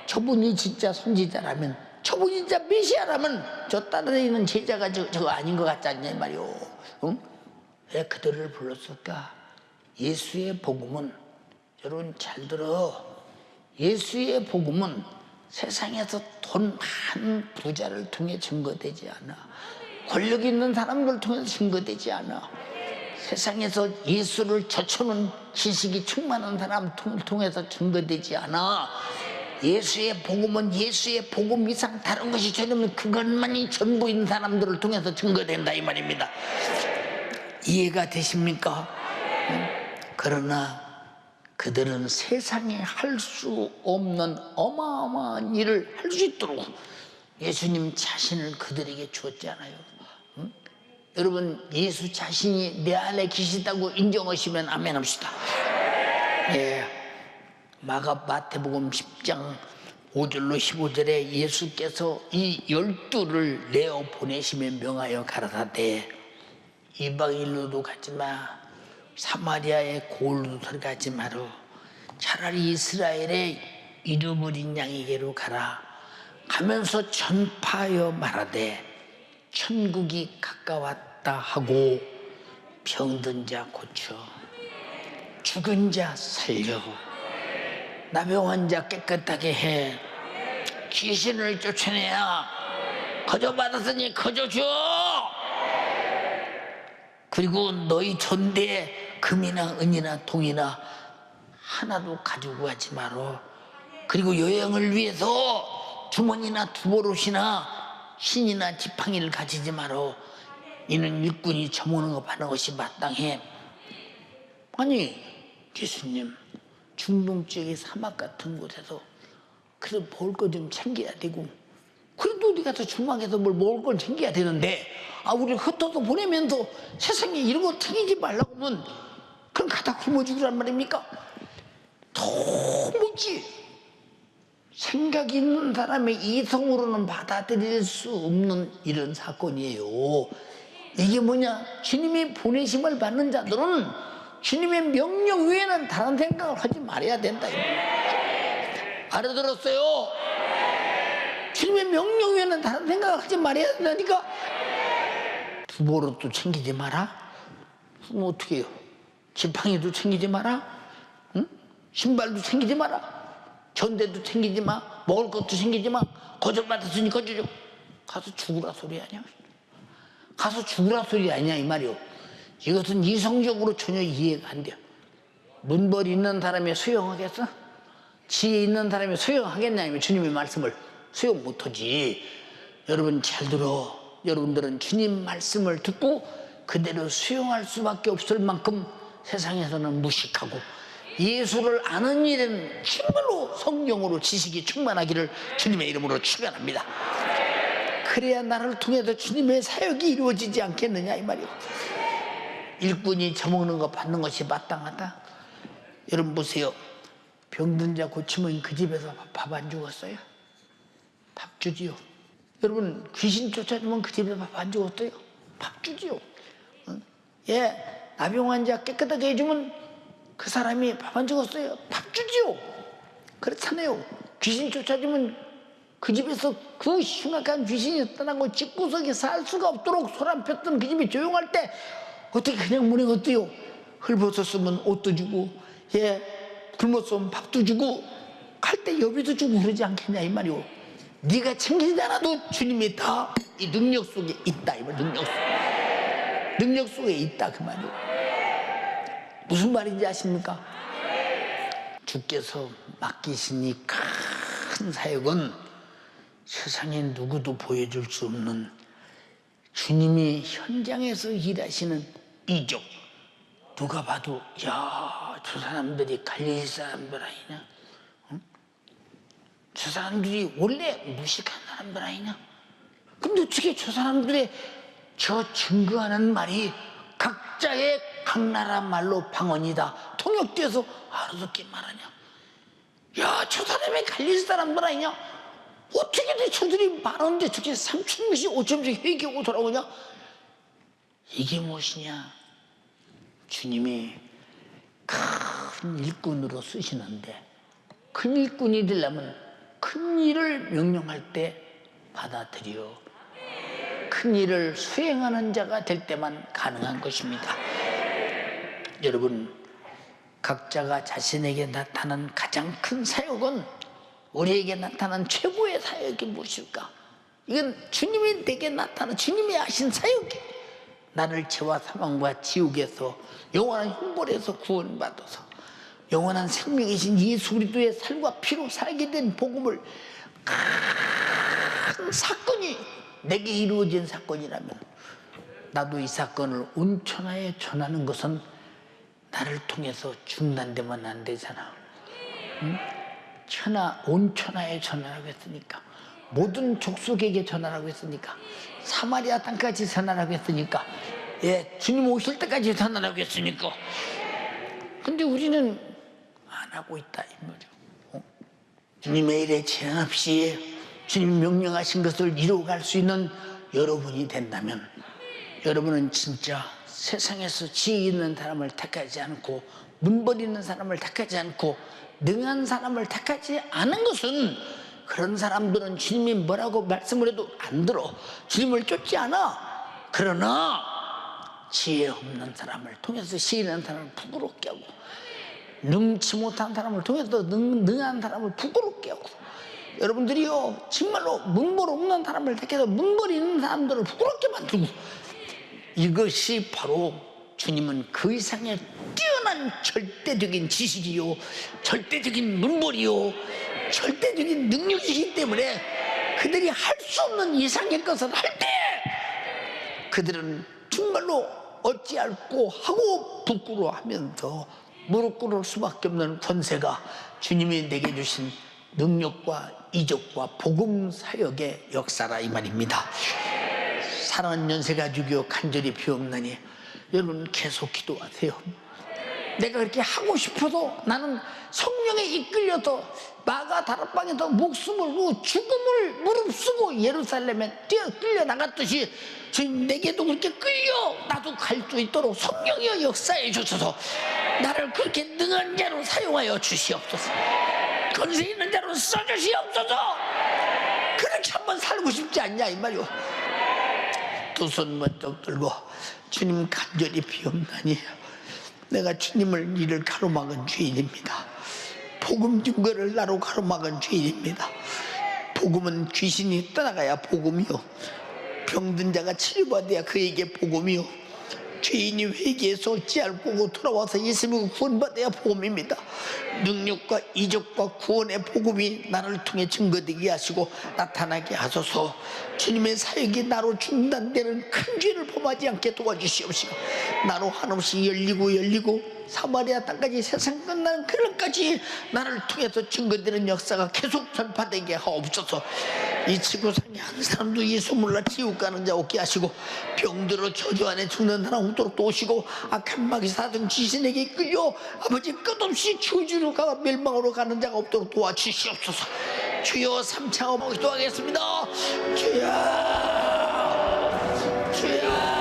저분이 진짜 선지자라면, 저분이 진짜 메시아라면 저 따라다니는 제자가 저거 아닌 것 같지 않냐 말이오. 응? 왜 그들을 불렀을까? 예수의 복음은, 여러분 잘 들어, 예수의 복음은 세상에서 돈 많은 부자를 통해 증거되지 않아. 권력 있는 사람들 통해서 증거되지 않아. 세상에서 예수를 젖혀놓은 지식이 충만한 사람을 통해서 증거되지 않아. 예수의 복음은 예수의 복음 이상 다른 것이 전혀 없는 그것만이 전부인 사람들을 통해서 증거된다 이 말입니다. 이해가 되십니까? 그러나 그들은 세상에 할 수 없는 어마어마한 일을 할 수 있도록 예수님 자신을 그들에게 주었잖아요. 여러분, 예수 자신이 내 안에 계시다고 인정하시면 아멘 합시다. 예. 마태복음 10장 5절로 15절에 예수께서 이 12를 내어 보내시며 명하여 가라사대 이방인으로도 가지 마, 사마리아의 고을로도 들어가지 마라. 차라리 이스라엘의 잃어버린 양에게로 가라. 가면서 전파하여 말하되 천국이 가까웠다 하고 병든 자 고쳐, 죽은 자 살려, 나병한 자 깨끗하게 해, 귀신을 쫓아내야 거저받았으니 거저줘. 그리고 너희 전대에 금이나 은이나 동이나 하나도 가지고 가지 마라. 그리고 여행을 위해서 주머니나 두보롯이나 신이나 지팡이를 가지지 마라. 이는 일꾼이 저무는 것 하는 것이 마땅해. 아니 예수님, 중동 지역의 사막 같은 곳에서 그래도 먹을 거 좀 챙겨야 되고, 그래도 어디 가서 중앙에서 뭘 먹을 걸 챙겨야 되는데, 우리 흩어서 보내면서 세상에 이런 거 챙기지 말라고 하면 그럼 가다 굶어 죽으란 말입니까? 도무지 생각이 있는 사람의 이성으로는 받아들일 수 없는 이런 사건이에요. 이게 뭐냐? 주님이 보내심을 받는 자들은 주님의 명령 외에는 다른 생각을 하지 말아야 된다. 알아들었어요? 주님의 명령 외에는 다른 생각을 하지 말아야 된다니까. 두보로도 챙기지 마라. 그럼 어떻게 해요? 지팡이도 챙기지 마라. 응? 신발도 챙기지 마라. 전대도 챙기지 마. 먹을 것도 챙기지 마. 거절받았으니 거절줘. 가서 죽으라 소리 아니야? 가서 죽으라 소리 아니야 이 말이요. 이것은 이성적으로 전혀 이해가 안 돼요. 문벌 있는 사람이 수용하겠어? 지혜 있는 사람이 수용하겠냐? 주님의 말씀을 수용 못하지. 여러분 잘 들어. 여러분들은 주님 말씀을 듣고 그대로 수용할 수밖에 없을 만큼 세상에서는 무식하고, 예수를 아는 일은 정말로 성령으로 지식이 충만하기를 주님의 이름으로 축원합니다. 그래야 나를 통해서 주님의 사역이 이루어지지 않겠느냐 이 말이요. 일꾼이 저먹는 거 받는 것이 마땅하다. 여러분 보세요. 병든 자 고치면 그 집에서 밥 안 주었어요? 밥 주지요. 여러분 귀신 쫓아주면 그 집에서 밥 안 주었어요? 밥 주지요. 예, 나병환 자 깨끗하게 해주면 그 사람이 밥 안 주었어요? 밥 주지요. 그렇잖아요. 귀신 쫓아주면 그 집에서 그 흉악한 귀신이 떠난 거 집구석에 살 수가 없도록 소란 폈던 그 집이 조용할 때 어떻게 그냥 문에 어때요? 헐벗었으면 옷도 주고, 예, 굶었으면 밥도 주고, 갈 때 여비도 주고 그러지 않겠냐 이 말이오. 네가 챙기지 않아도 주님이 다 이 능력 속에 있다 이 말. 능력 속에 있다 그 말이오. 무슨 말인지 아십니까? 주께서 맡기신 이 큰 사역은 세상에 누구도 보여줄 수 없는 주님이 현장에서 일하시는 이적. 누가 봐도 야, 저 사람들이 갈릴리 사람들 아니냐? 응? 저 사람들이 원래 무식한 사람들 아니냐? 근데 어떻게 저 사람들의 저 증거하는 말이 각자의 각 나라 말로 방언이다 통역돼서 알아듣게 말하냐? 야, 저 사람이 갈릴리 사람들 아니냐? 어떻게 저들이 말하는데 저렇게 3,000명씩 5,000명씩 회개하고 돌아오냐? 이게 무엇이냐? 주님이 큰 일꾼으로 쓰시는데, 큰 일꾼이 되려면 큰 일을 명령할 때 받아들여 큰 일을 수행하는 자가 될 때만 가능한 것입니다. 여러분, 각자가 자신에게 나타난 가장 큰 사역은, 우리에게 나타난 최고의 사역이 무엇일까? 이건 주님이 내게 나타난 주님이 하신 사역이, 나를 죄와 사망과 지옥에서 영원한 형벌에서 구원받아서 영원한 생명이신 예수 그리스도의 살과 피로 살게 된 복음을, 큰 사건이 내게 이루어진 사건이라면 나도 이 사건을 온천하에 전하는 것은 나를 통해서 중단되면 안 되잖아. 응? 온천하에 전하라고 했으니까, 모든 족속에게 전하라고 했으니까, 사마리아 땅까지 전하라고 했으니까, 예, 주님 오실 때까지 전하라고 했으니까. 근데 우리는 안 하고 있다 이 말이야. 주님의 일에 제한 없이 주님 명령하신 것을 이루어갈 수 있는 여러분이 된다면, 여러분은 진짜 세상에서 지혜 있는 사람을 택하지 않고, 문벌 있는 사람을 택하지 않고, 능한 사람을 택하지 않은 것은, 그런 사람들은 주님이 뭐라고 말씀을 해도 안 들어. 주님을 쫓지 않아. 그러나 지혜 없는 사람을 통해서 지혜 있는 사람을 부끄럽게 하고, 능치 못한 사람을 통해서 능한 사람을 부끄럽게 하고, 여러분들이요 정말로 문벌 없는 사람을 택해서 문벌 있는 사람들을 부끄럽게 만들고, 이것이 바로 주님은 그 이상의 뛰어난 절대적인 지식이요, 절대적인 문벌이요, 절대적인 능력이기 때문에 그들이 할 수 없는 이상의 것을 할 때 그들은 정말로 어찌할꼬 하고 부끄러워하면서 무릎 꿇을 수밖에 없는 권세가 주님이 내게 주신 능력과 이적과 복음 사역의 역사라 이 말입니다. 사랑하는 연세가족이여, 간절히 비옵나니 여러분 계속 기도하세요. 내가 그렇게 하고 싶어도 나는 성령에 이끌려서 마가 다락방에서 목숨을 걸고 죽음을 무릅쓰고 예루살렘에 끌려 나갔듯이, 주님 내게도 그렇게 끌려 나도 갈 수 있도록 성령이여 역사해 주셔서 나를 그렇게 능한 자로 사용하여 주시옵소서. 권세 있는 자로 써주시옵소서. 그렇게 한번 살고 싶지 않냐 이 말이오. 두 손 번쩍 들고 주님 간절히 비옵나니 내가 주님을 이를 가로막은 죄인입니다. 복음 증거를 나로 가로막은 죄인입니다. 복음은 귀신이 떠나가야 복음이요, 병든 자가 치료받아야 그에게 복음이요, 죄인이 회개해서 어찌할꼬고 돌아와서 예수님을 구원받아야 복음입니다. 능력과 이적과 구원의 복음이 나를 통해 증거되게 하시고 나타나게 하소서. 주님의 사역이 나로 중단되는 큰 죄를 범하지 않게 도와주시옵시고, 나로 한없이 열리고 사마리아 땅까지 세상 끝나는 그날까지 나를 통해서 증거되는 역사가 계속 전파되게 하옵소서. 이 지구상에 한 사람도 예수 몰라 지옥 가는 자 없게 하시고, 병들어 저주 안에 죽는 사람 없도록 도우시고, 악한 마귀 사등 귀신에게 끌려 아버지 끝없이 저주로 가 멸망으로 가는 자가 없도록 도와주시옵소서. 주여 삼창하고 기도하겠습니다. 주여, 주여.